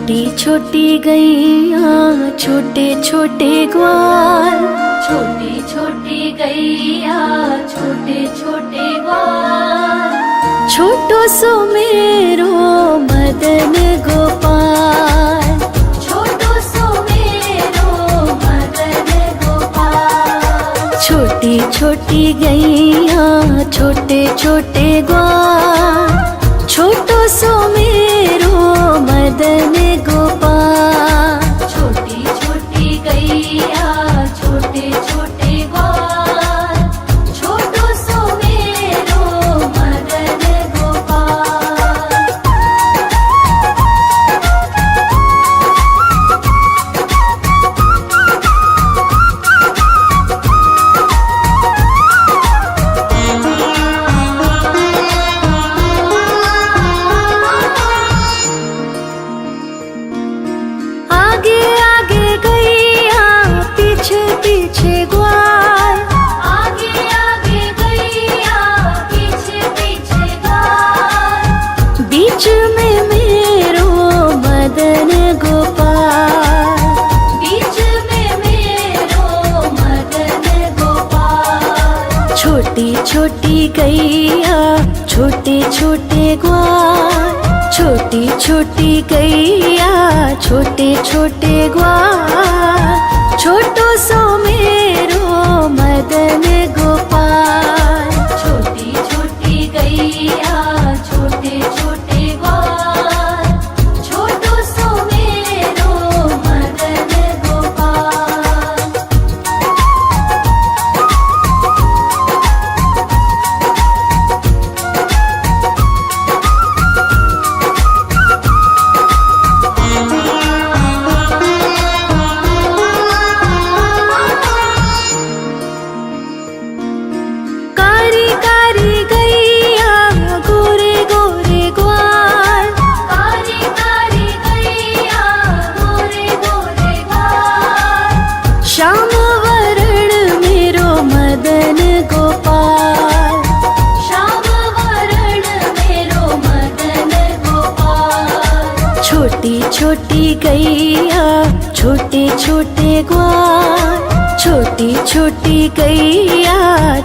छोटी छोटी गैया छोटे छोटे ग्वाल, छोटी छोटी गैया छोटे छोटे ग्वाल, छोटो सो मेरो मदन गोपाल, छोटो सो मेरो मदन गोपाल। छोटी छोटी गैया छोटे छोटे ग्वाल, छोटो सो मेरो मदन गोपाल। छोटी छोटी गैया छोटे छोटे ग्वाल, छोटो सो मेरो मदन गोपाल। आगे आगे गैया पीछे पीछे ग्वाल, आगे आगे गैया पीछे पीछे ग्वाल, बीच में मेरो मदन गोपाल। बीच में मेरो मदन गोपाल। छोटी छोटी गैया छोटे छोटे ग्वाल, छोटी छोटी गैया छोटे छोटे ग्वाल, छोटो सो मेरो मदन गोपाल। छोटी छोटी गैया छोटे छोटे ग्वाल, छोटो सो मेरो मदन गोपाल। कारी कारी गैया गोरे गोरे ग्वाल, कारी कारी गैया गोरे गोरे ग्वाल, श्याम वरण मेरो मदन गोपाल। श्याम वरण मेरो मदन गोपाल। छोटी छोटी गैया छोटे छोटे ग्वाल, छोटी छोटी गैया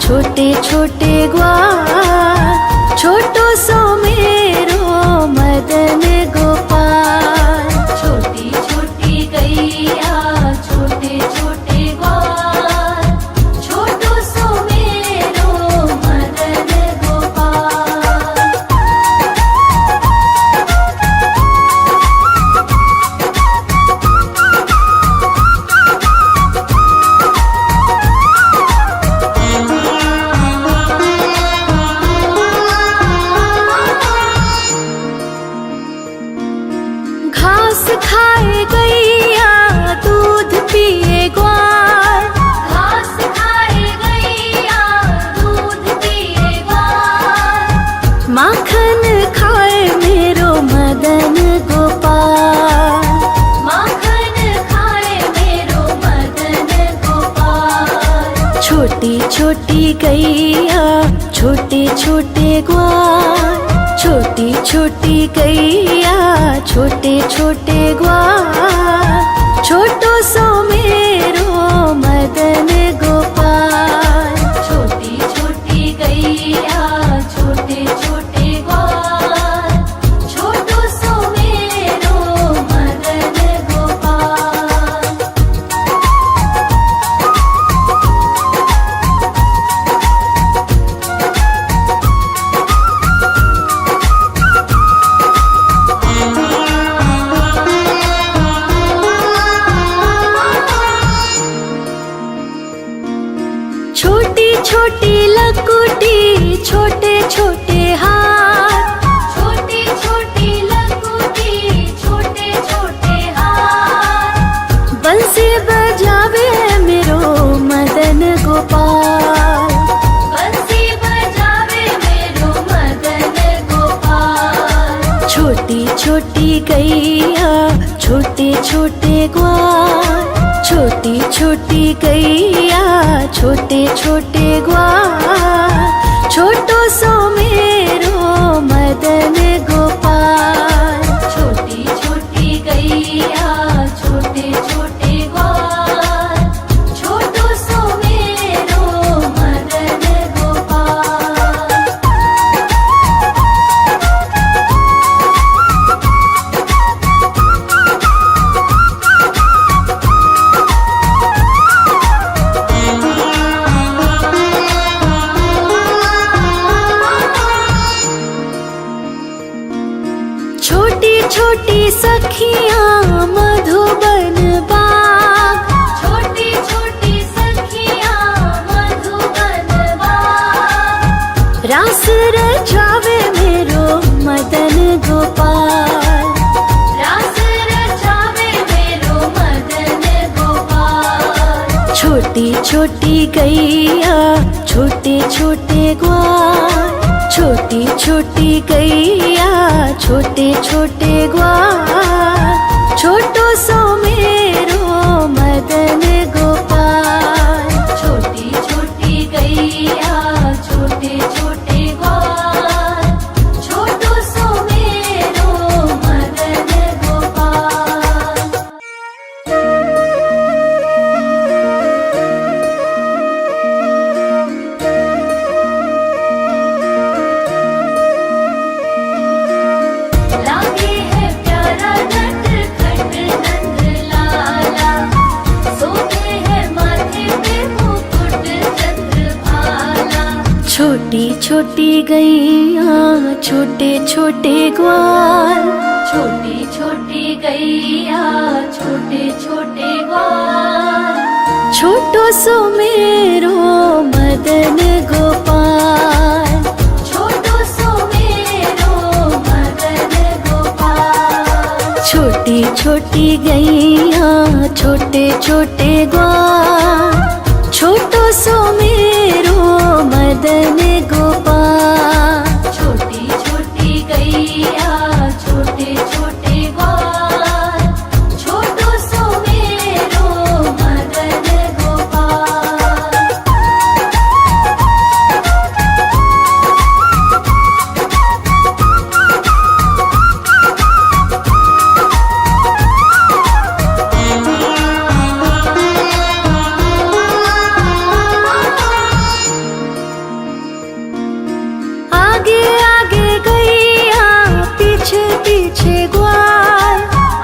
छोटे छोटे ग्वाल, छोटो सो मेरो मदन गोपाल। छोटी छोटी गैया छोटे छोटे ग्वाल, छोटो सो मेरो मदन गोपाल। घास खाए गैया दूध पिए ग्वाल, घास खाए गैया दूध पिए ग्वाल, माखन खाए मेरो मदन गोपाल। माखन खाए मेरो मदन गोपाल। छोटी छोटी गैया छोटे छोटे ग्वाल, छोटी छोटी गैया छोटे छोटे ग्वाल, छोटो सो मेरो मदन गोपाल। छोटी छोटी गैया छोटे छोटे ग्वाल, छोटो सो मेरो मदन गोपाल। छोटी छोटी लकुटी छोटे छोटे हाथ, छोटी छोटी लकुटी छोटे छोटे हाथ, बंसी बजावे मेरो मदन गोपाल। बंसी बजावे मेरो मदन गोपाल। छोटी छोटी गैया छोटे छोटे ग्वाल, छोटी छोटी गैया छोटे छोटे ग्वाल, छोटो सो मेरो मदन गोपाल। छोटी छोटी गैया रास रचावे मेरो मदन गोपाल। रास रचावे मेरो मदन गोपाल। छोटी छोटी गैया छोटे छोटे ग्वाल। छोटी छोटी गैया छोटे छोटे ग्वाल। छोटो सो मेरो मदन गोपाल। छोटी छोटी गैया छोटे छोटे ग्वाल। छोटो सो मेरो मदन गोपाल। लागे है प्यारा नटखट नंद लाला। सोते है माथे पे मुकुट चंद्रभाला। छोटी छोटी गैया छोटे छोटे ग्वाल। छोटी छोटी गैया छोटे छोटे ग्वाल। छोटो सो मेरो मदन गोपाल। छोटो सो मेरो मदन गोपाल। छोटी छोटी गैया छोटे छोटे ग्वाल। छोटो सो मेरो मदन गोपाल। छोटी छोटी गैया छोटे छोटे ग्वाल। छोटो सो मेरो मदन गोपाल। आगे आगे गैया पीछे पीछे ग्वाल।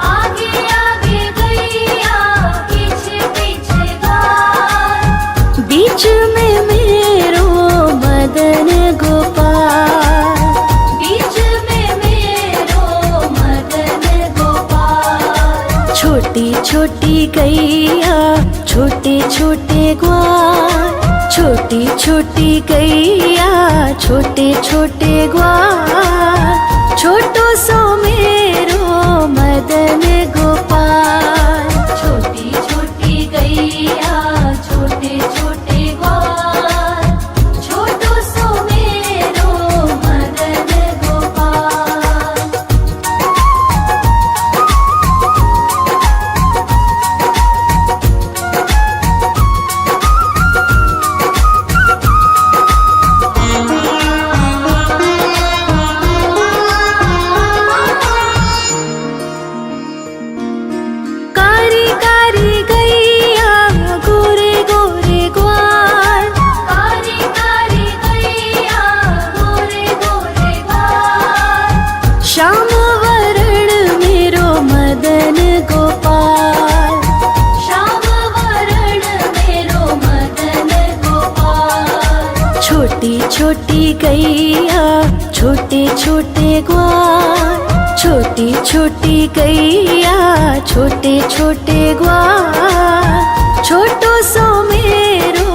आगे आगे गैया पीछे पीछे ग्वाल। बीच में मेरो मदन गोपाल। बीच में मेरो मदन गोपाल। छोटी छोटी गैया छोटे छोटे ग्वाल। छोटी छोटी गैया छोटे छोटे ग्वाल। छोटो सो मेरो मदन गोपाल। छोटी छोटी गैया छोटे छोटे ग्वाल। छोटो सो मेरो मदन गोपाल। कारी कारी गैया गोरे गोरे ग्वाल। कारी कारी गैया गोरे गोरे ग्वाल। श्याम वरण मेरो मदन गोपाल। श्याम वरण मेरो मदन गोपाल। छोटी छोटी गैया छोटे छोटे ग्वाल। छोटी छोटी गैया छोटे छोटे ग्वाल। छोटो सो मेरो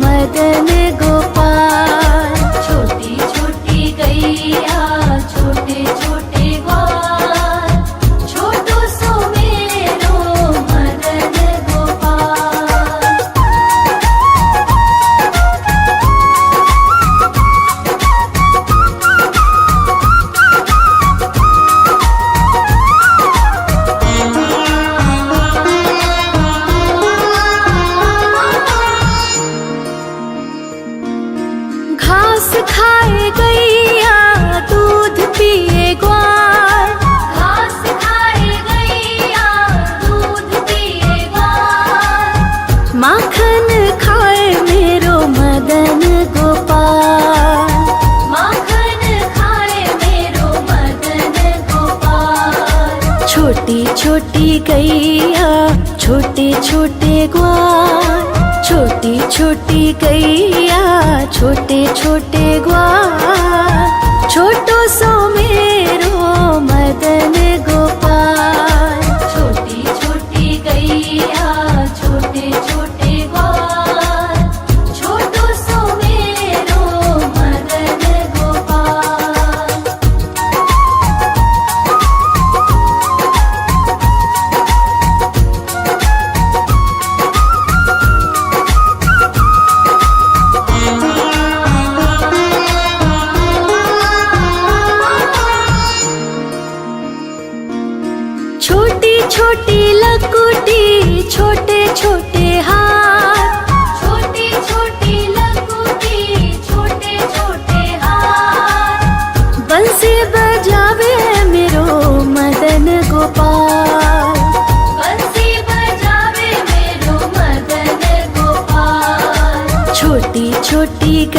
मदन गोपाल। छोटी छोटी गैया छोटे छोटे ग्वाल। छोटो सो मेरो मदन गोपाल। घास खाए गैया दूध पिए ग्वाल। घास खाए गैया दूध पिए ग्वाल। माखन खाए मेरो मदन गोपाल। माखन खाए मेरो मदन गोपाल। छोटी छोटी गैया छोटे छोटे ग्वाल। छोटी छोटी गैया छोटे छोटे ग्वाल। छोटो सो मेरो मदन गोपाल। छोटी छोटी गैया छोटे छोटे ग्वाल। छोटो सो मेरो मदन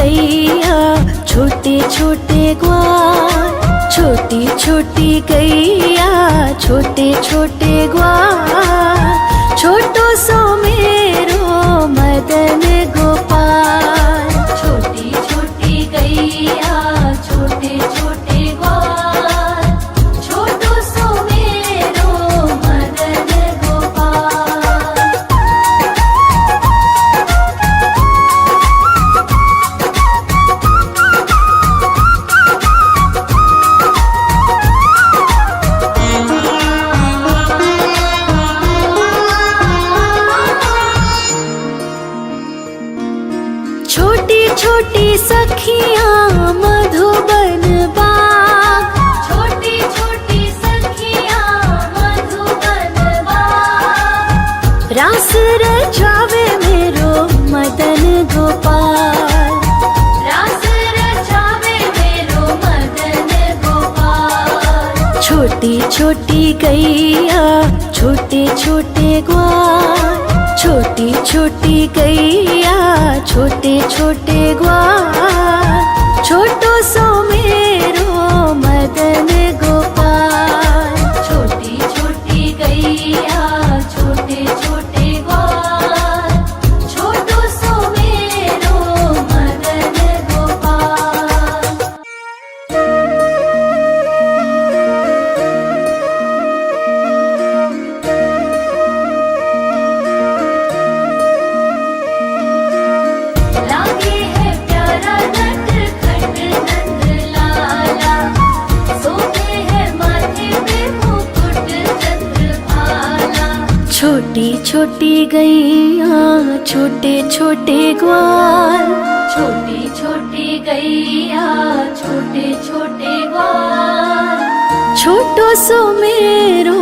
गैया छोटे छोटे ग्वाल, छोटी छोटी गैया छोटे छोटे ग्वाल, छोटो सो मेरो मदन गोपाल। छोटी छोटी गैया छोटे छोटे ग्वाल, छोटो सो मेरो मदन गोपाल। छोटी छोटी सखियाँ मधुबन बाग, छोटी छोटी सखियाँ मधुबन बाग, रास रचावे मेरो मदन गोपाल। रास रचावे मेरो मदन गोपाल। छोटी छोटी गैया छोटे छोटे ग्वाल, छोटी छोटी गैया छोटे छोटे ग्वाल, छोटो सो मेरो मदन गोपाल। छोटी छोटी गैया छोटे छोटे ग्वाल, छोटो सो मेरो मदन गोपाल। लागे है प्यारा नटखट नंद लाला, सोते है माथे पे मुकुट चंद्रभाला। छोटी छोटी गैया छोटे छोटे ग्वाल, छोटी छोटी गैया छोटे छोटे ग्वाल, छोटो सो मेरो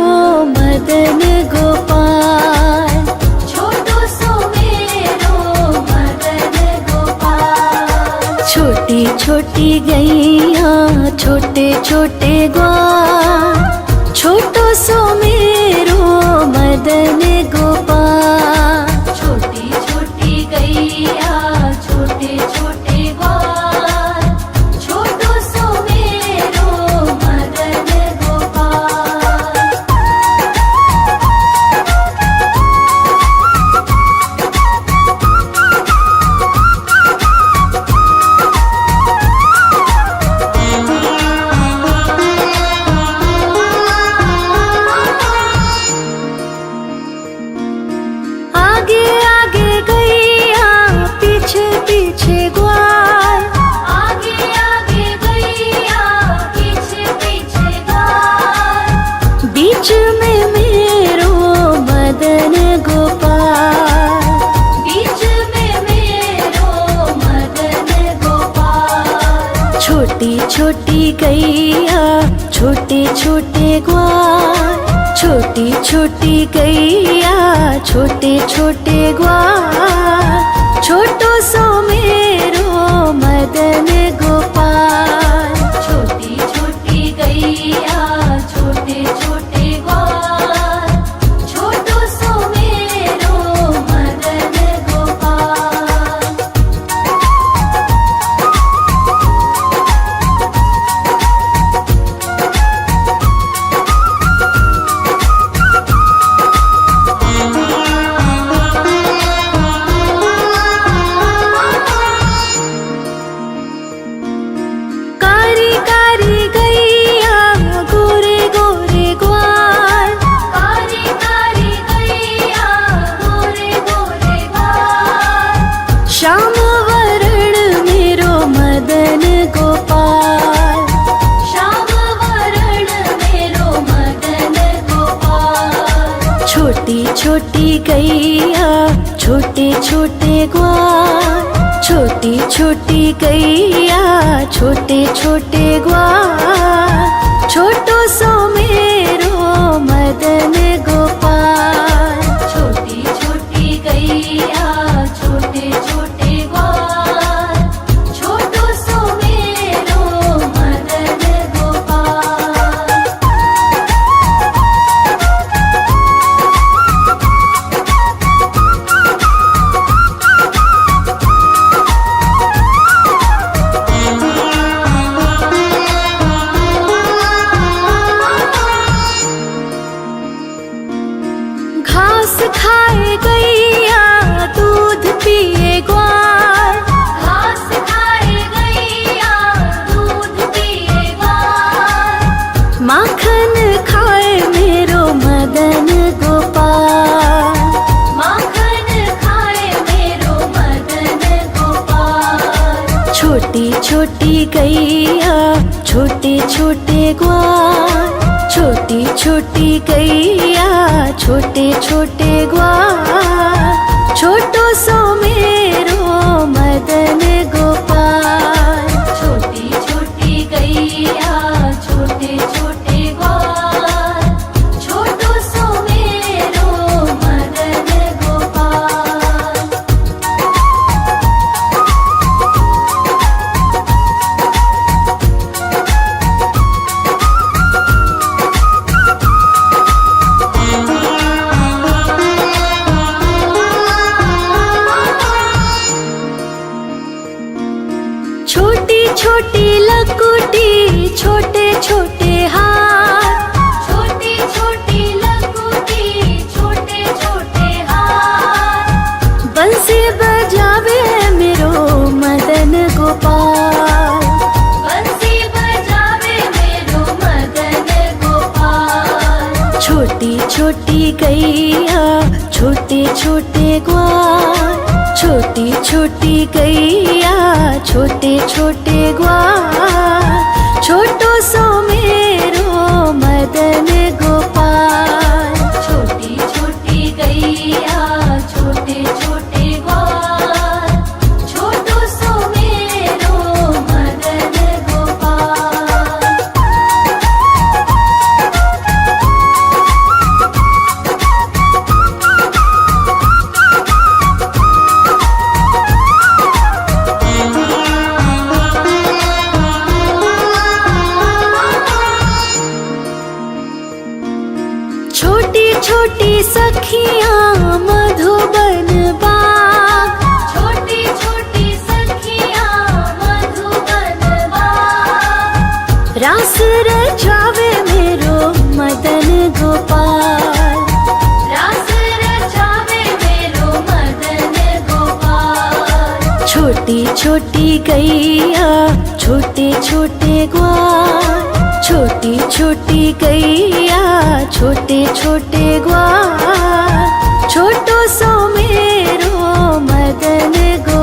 मदन गोपाल। छोटो सो मेरो मदन गोपाल। छोटी छोटी गैया छोटे छोटे ग्वाल, छोटो सो मेरो मदन गोपाल। छोटी छोटी गैया छोटे छोटे ग्वाल, छोटो सो मेरो मदन गोपाल। आगे आगे गैया पीछे पीछे ग्वाल, आगे आगे गैया पीछे पीछे ग्वाल, बीच में मेरो मदन गोपाल। बीच में मेरो मदन गोपाल। छोटी छोटी गैया छोटे छोटे ग्वाल, छोटी छोटी गैया छोटे छोटे ग्वाल, छोटो सो मेरो मदन गोपाल। छोटी छोटी गैया छोटे छोटे ग्वाल, छोटो सो मेरो मदन गोपाल। कारी कारी गैया गोरे गोरे ग्वाल, कारी कारी गैया गोरे गोरे ग्वाल, श्याम वरण मेरो मदन गोपाल। श्याम वरण मेरो मदन गोपाल। छोटी छोटी गैया छोटे छोटे ग्वाल, छोटी छोटी गैया छोटे छोटे ग्वाल, छोटो सो मेरो मदन गोपाल। छोटी छोटी गैया छोटे छोटे ग्वाल, छोटो सो मेरो मदन गोपाल। छोटी छोटी गैया छोटे छोटे ग्वाल, छोटी छोटी गैया छोटे छोटे ग्वाल, छोटो सो मेरो मदन गोपाल। छोटी छोटी गैया छोटे छोटे ग्वाल, छोटो सो मेरो मदन गोपाल। छोटी छोटी लकुटी छोटे छोटे हाथ, छोटी छोटी लकुटी छोटे छोटे हाथ, बंसी बजावे मेरो मदन गोपाल। बंसी बजावे मेरो मदन गोपाल। छोटी छोटी गैया छोटे छोटे ग्वाल, छोटी छोटी गैया छोटे छोटे ग्वाल, छोटो सो मेरो मदन गोपाल। छोटी छोटी गैया छोटे छोटे ग्वाल, छोटो सो मेरो मदन गोपाल। छोटी छोटी सखियाँ मधुबन बाग, छोटी छोटी सखियाँ मधुबन बाग, रास रचावे मेरो मदन गोपाल। रास रचावे मेरो मदन गोपाल। छोटी छोटी गैया छोटे छोटे ग्वाल, छोटी छोटी गैया छोटे छोटे ग्वाल, छोटो सो मेरो मदन गोपाल।